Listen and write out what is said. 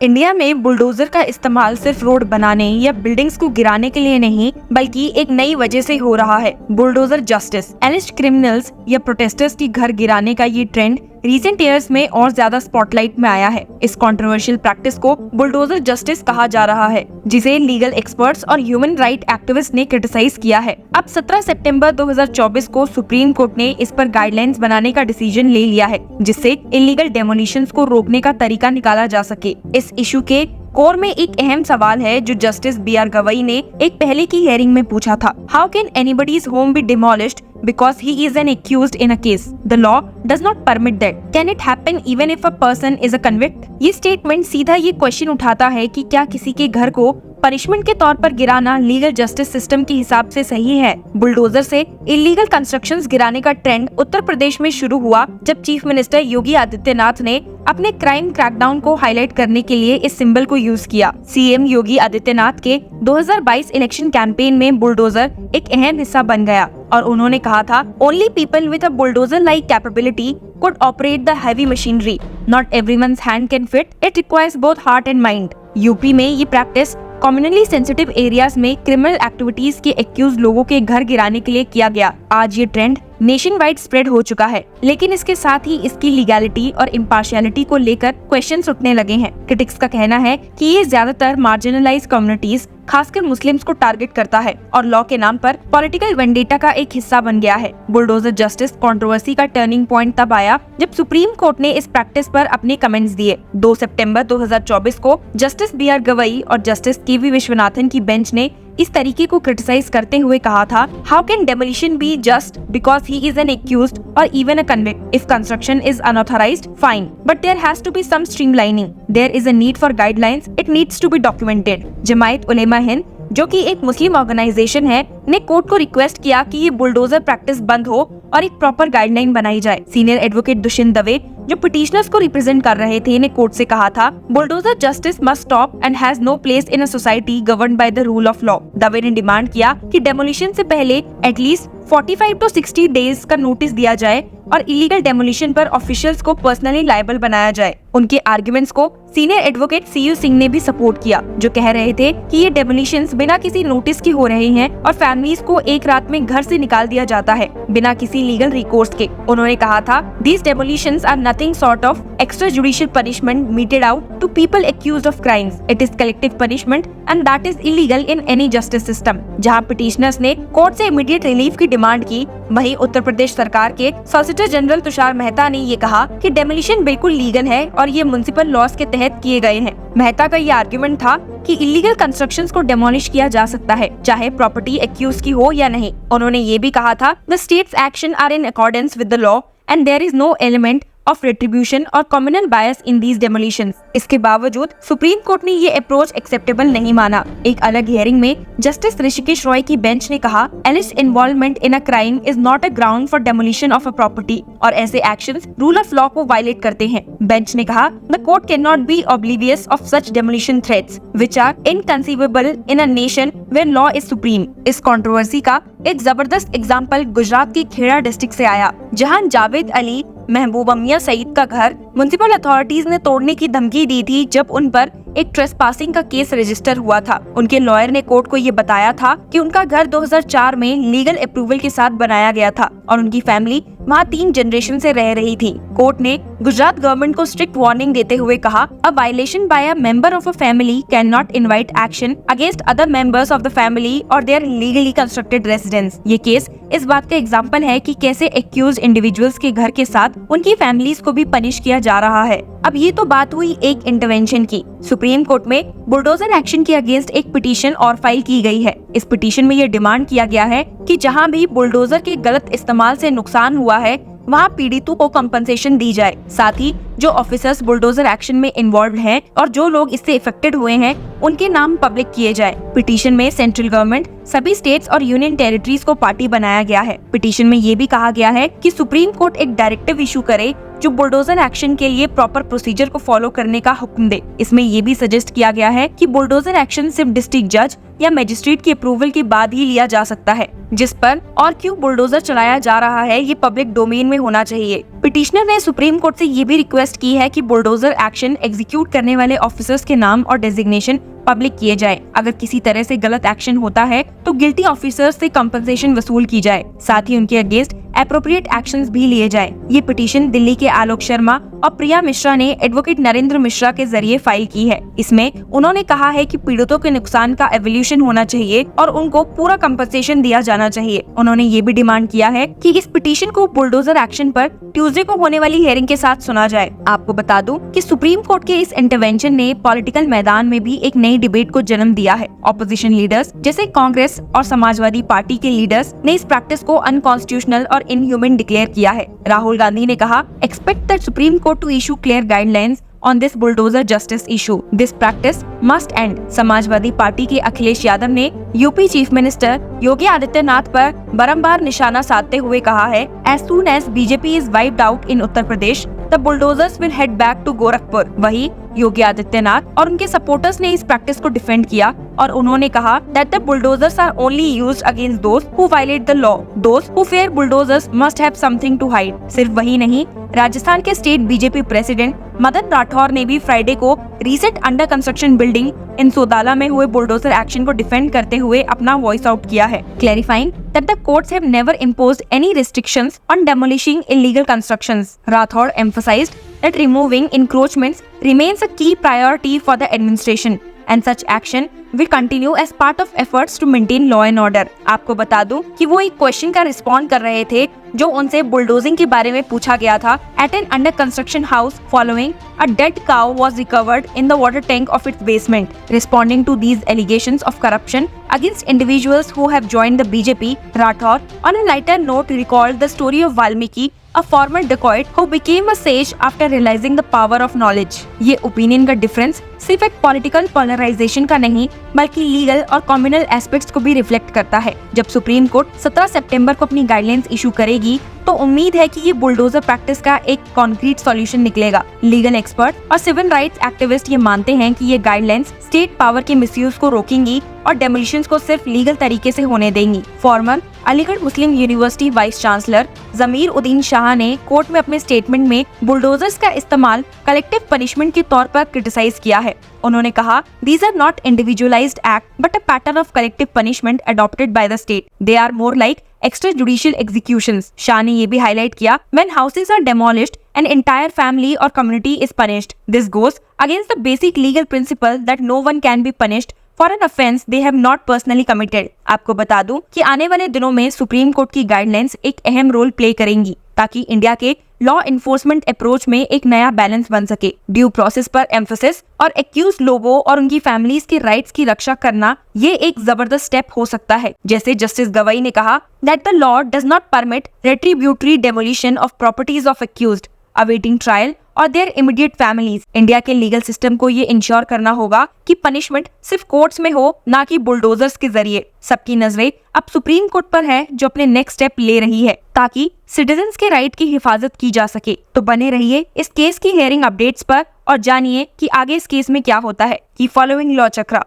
India में bulldozer का इस्तेमाल सिर्फ रोड बनाने या बिल्डिंग्स को गिराने के लिए नहीं, बल्कि एक नई वजह से हो रहा है। Bulldozer justice. एलिस्ट क्रिमिनल्स या प्रोटेस्टर्स की घर गिराने का ये ट्रेंड रिसेंट ईयर्स में और ज्यादा स्पॉटलाइट में आया है। इस कंट्रोवर्शियल प्रैक्टिस को बुलडोजर जस्टिस कहा जा रहा है, जिसे लीगल एक्सपर्ट्स और ह्यूमन राइट एक्टिविस्ट ने क्रिटिसाइज किया है। अब 17 सितंबर 2024 को सुप्रीम कोर्ट ने इस पर गाइडलाइंस बनाने का डिसीजन ले लिया है, जिससे इलीगल डेमोलिशंस को रोकने का तरीका निकाला जा सके। इस इशू के कोर में एक अहम सवाल है जो जस्टिस BR गवई ने एक पहले की हियरिंग में पूछा था। How can anybody's home B demolished because he is an accused in a case? The law does not permit that. Can it happen even if a person is a convict? ये statement सीधा ये question उठाता है कि क्या किसी के घर को पनिशमेंट के तौर पर गिराना लीगल जस्टिस सिस्टम के हिसाब से सही है। बुलडोजर से इलीगल कंस्ट्रक्शंस गिराने का ट्रेंड उत्तर प्रदेश में शुरू हुआ जब चीफ मिनिस्टर योगी आदित्यनाथ ने अपने क्राइम क्रैकडाउन को हाईलाइट करने के लिए इस सिंबल को यूज किया। CM योगी आदित्यनाथ के 2022 इलेक्शन कैंपेन में बुलडोजर एक अहम हिस्सा बन गया और उन्होंने कहा था, only people with a bulldozer like capability could operate the heavy machinery. Not everyone's hand can fit. It requires both heart and mind. UP में ये प्रैक्टिस कम्युनली सेंसिटिव एरियाज में क्रिमिनल एक्टिविटीज के एक्यूज लोगों के घर गिराने के लिए किया गया। आज ये ट्रेंड नेशन वाइड स्प्रेड हो चुका है, लेकिन इसके साथ ही इसकी लीगैलिटी और इम्पार्शियलिटी को लेकर क्वेश्चंस उठने लगे हैं। क्रिटिक्स का कहना है कि ये ज्यादातर मार्जिनलाइज कम्युनिटीज, खासकर मुस्लिम्स को टारगेट करता है और लॉ के नाम पर पॉलिटिकल वेंडेटा का एक हिस्सा बन गया है। बुलडोजर जस्टिस कंट्रोवर्सी का टर्निंग पॉइंट तब आया जब सुप्रीम कोर्ट ने इस प्रैक्टिस पर अपने कमेंट्स दिए। 2 सितंबर 2024 को जस्टिस BR गवई और जस्टिस KV विश्वनाथन की बेंच ने इस तरीके को क्रिटिसाइज करते हुए कहा था, how can demolition be just because he is an accused और even a convict? If construction is unauthorised, fine, but there has to be some streamlining. There is a need for guidelines, it needs to be documented. Jamiat Ulema Hind, जो कि एक मुस्लिम organisation है, ने court को request किया कि ये बुलडोजर प्रैक्टिस बंद हो और एक प्रॉपर गाइडलाइन बनाई जाए। सीनियर एडवोकेट दुष्यंत दवे, जो पिटिशनर्स को रिप्रेजेंट कर रहे थे, ने कोर्ट से कहा था, bulldozer justice must stop and has no place in a society governed by the rule of law. Dave ने डिमांड किया कि डेमोलिशन से पहले एटलीस्ट 45 to 60 डेज का नोटिस दिया जाए और इलीगल डेमोलिशन पर ऑफिशियल्स को पर्सनली लायबल बनाया जाए। उनके आर्गुमेंट्स को सीनियर एडवोकेट CU सिंह ने भी सपोर्ट किया, जो कह रहे थे कि ये डेमोलिशंस बिना किसी नोटिस के हो रहे हैं और फैमिलीज को एक रात में घर से निकाल दिया जाता है बिना किसी लीगल रिकोर्स के। उन्होंने कहा था, these demolitions are nothing short of extrajudicial punishment meted out to people accused of crimes. It is collective punishment and that is illegal in any justice system. जहां पिटिशनर्स ने कोर्ट से immediate relief की demand की, वहीं उत्तर प्रदेश सरकार के solicitor general Tushar Mehta ने ये कहा कि डेमोलिशन बिल्कुल लीगल है और ये म्युनिसिपल लॉज के तहत किए गए हैं। मेहता का ये आर्गुमेंट था कि इलीगल कंस्ट्रक्शंस को डेमोलिश किया जा सकता है, चाहे प्रॉपर्टी एक्यूज की हो या नहीं। उन्होंने ये भी कहा था, the state's action are in accordance with the law and there is no element of retribution or communal bias in these डेमोलिशंस। इसके बावजूद सुप्रीम कोर्ट ने ये अप्रोच एक्सेप्टेबल नहीं माना। एक अलग हियरिंग में जस्टिस ऋषिकेश रॉय की बेंच ने कहा, alleged involvement in a crime is not a ground for demolition of a property और ऐसे एक्शंस रूल ऑफ लॉ को वायलेट करते हैं। बेंच ने कहा, the court can not be oblivious of such demolition threats which are inconceivable in a nation where law is supreme. इस controversy का एक जबरदस्त एग्जाम्पल गुजरात की खेड़ा डिस्ट्रिक्ट से आया, जहां जावेद अली महबूबा मियां सईद का घर म्युनिसिपल अथॉरिटीज ने तोड़ने की धमकी दी थी जब उन पर एक ट्रेसपासिंग का केस रजिस्टर हुआ था। उनके लॉयर ने कोर्ट को ये बताया था कि उनका घर 2004 में लीगल अप्रूवल के साथ बनाया गया था और उनकी फैमिली वहाँ 3 जनरेशन से रह रही थी। कोर्ट ने गुजरात गवर्नमेंट को स्ट्रिक्ट वार्निंग देते हुए कहा, a violation by a member of a family can not invite action against other members of the family or their legally constructed residence. ये केस इस बात का एग्जाम्पल है कि कैसे एक्यूज इंडिविजुअल्स के घर के साथ उनकी फैमिलीज को भी पनिश किया जा रहा है। अब ये तो बात हुई एक इंटरवेंशन की। सुप्रीम कोर्ट में बुलडोजर एक्शन के अगेंस्ट एक पिटीशन और फाइल की गई है। इस पिटीशन में ये डिमांड किया गया है कि जहां भी बुलडोजर के गलत इस्तेमाल से नुकसान हुआ है, वहां पीड़ितों को कंपनसेशन दी जाए। साथ ही जो ऑफिसर्स बुलडोजर एक्शन में इन्वॉल्व हैं और जो लोग इससे इफेक्टेड हुए हैं, उनके नाम पब्लिक किए जाए। पिटीशन में सेंट्रल गवर्नमेंट, सभी स्टेट्स और यूनियन टेरिटरीज को पार्टी बनाया गया है। पिटीशन में ये भी कहा गया है कि सुप्रीम कोर्ट एक डायरेक्टिव इशू करे जो बुलडोजर एक्शन के लिए प्रॉपर प्रोसीजर को फॉलो करने का हुक्म दे। इसमें ये भी सजेस्ट किया गया है कि बुलडोजर एक्शन सिर्फ डिस्ट्रिक्ट जज या मजिस्ट्रेट की अप्रूवल के बाद ही लिया जा सकता है। जिस पर और क्यों बुलडोजर चलाया जा रहा है ये पब्लिक डोमेन में होना चाहिए। पिटिशनर ने सुप्रीम कोर्ट से ये भी रिक्वेस्ट की है कि बुलडोजर एक्शन एग्जीक्यूट करने वाले ऑफिसर्स के नाम और डेजिग्नेशन पब्लिक किए जाए। अगर किसी तरह से गलत एक्शन होता है तो गिल्टी ऑफिसर्स से कंपनसेशन वसूल की जाए, साथ ही उनके अगेंस्ट एप्रोप्रिएट एक्शंस भी लिए जाए। ये पिटीशन दिल्ली के आलोक शर्मा और प्रिया मिश्रा ने एडवोकेट नरेंद्र मिश्रा के जरिए फाइल की है। इसमें उन्होंने कहा है कि पीड़ितों के नुकसान का एवोल्यूशन होना चाहिए और उनको पूरा कंपनसेशन दिया जाना चाहिए। उन्होंने ये भी डिमांड किया है कि इस पिटीशन को बुलडोजर एक्शन पर ट्यूसडे को होने वाली हियरिंग के साथ सुना जाए। आपको बता दूं कि सुप्रीम कोर्ट के इस इंटरवेंशन ने पॉलिटिकल मैदान में भी एक नई डिबेट को जन्म दिया है। ऑपोजिशन लीडर्स जैसे कांग्रेस और समाजवादी पार्टी के लीडर्स ने इस प्रैक्टिस को अनकॉन्स्टिट्यूशनल और इनह्यूमन डिक्लेयर किया है। राहुल गांधी ने कहा, expect the Supreme Court to issue clear guidelines on this bulldozer justice issue. This practice must end. Samajwadi party के अखिलेश यादव ने UP chief minister Yogi Adityanath पर बारंबार निशाना साधते हुए कहा है, as soon as BJP is wiped out in Uttar Pradesh, the bulldozers will head back to Gorakhpur. वही योगी आदित्यनाथ और उनके सपोर्टर्स ने इस प्रैक्टिस को डिफेंड किया और उन्होंने कहा that the bulldozers are only used against those who violate the law. Those who fear bulldozers must have something to hide. सिर्फ वही नहीं, राजस्थान के state BJP president Madan Rathore ने भी फ्राइडे को recent under construction building in Sodala में हुए बुलडोजर एक्शन को डिफेंड करते हुए अपना वॉइस आउट किया है, clarifying that the courts have never imposed any restrictions on demolishing illegal constructions. Rathod emphasized that removing encroachments remains a key priority for the administration and such action will continue as part of efforts to maintain law and order. आपको बता दूं कि वो एक question का respond कर रहे थे जो उनसे बुलडोजिंग के बारे में पूछा गया था। At an under construction house following a dead cow was recovered in the water tank of its basement. Responding to these allegations of corruption against individuals who have joined the BJP, Rathod on a lighter note recalled the story of Valmiki, a former dacoit who became a sage after realizing the power of knowledge. ये opinion का difference सिर्फ एक political polarisation का नहीं बल्कि legal और communal aspects को भी रिफ्लेक्ट करता है। जब सुप्रीम कोर्ट 17 सितंबर को अपनी गाइडलाइंस इशू करेगी तो उम्मीद है कि ये बुलडोजर प्रैक्टिस का एक कॉन्क्रीट सॉल्यूशन निकलेगा। लीगल एक्सपर्ट और सिविल राइट्स एक्टिविस्ट ये मानते हैं कि ये गाइडलाइंस स्टेट पावर के मिसयूज को रोकेंगी और डेमोलिशंस को सिर्फ लीगल तरीके से होने देंगी। फॉर्मर अलीगढ़ मुस्लिम यूनिवर्सिटी वाइस चांसलर जमीर उद्दीन शाह ने कोर्ट में अपने स्टेटमेंट में बुलडोजर्स का इस्तेमाल कलेक्टिव पनिशमेंट के तौर पर क्रिटिसाइज किया है। उन्होंने कहा, these are not individualized act but a pattern of collective punishment adopted by the state. They are more like extrajudicial executions. Shah ने ये भी हाईलाइट किया, when houses are demolished, an entire family or community is punished. This goes against the basic legal principle that no one can be punished for an offense they have not personally committed. आपको बता दूं कि आने वाले दिनों में supreme court की guidelines एक अहम रोल प्ले करेंगी ताकि इंडिया के लॉ इन्फोर्समेंट अप्रोच में एक नया बैलेंस बन सके। ड्यू प्रोसेस पर एम्फेसिस और एक्यूज लोगों और उनकी फैमिलीज के राइट्स की रक्षा करना ये एक जबरदस्त स्टेप हो सकता है। जैसे जस्टिस गवाई ने कहा that the law does not permit retributory demolition of properties of accused awaiting trial और देयर इमीडिएट फैमिलीज। इंडिया के लीगल सिस्टम को ये इंश्योर करना होगा कि पनिशमेंट सिर्फ कोर्ट्स में हो, ना कि बुलडोजर्स के जरिए। सबकी नजरें अब सुप्रीम कोर्ट पर है जो अपने नेक्स्ट स्टेप ले रही है ताकि सिटीजन्स के राइट की हिफाजत की जा सके। तो बने रहिए इस केस की हियरिंग अपडेट्स पर और जानिए कि आगे इस केस में क्या होता है। की फॉलोइंग लॉ चक्रा।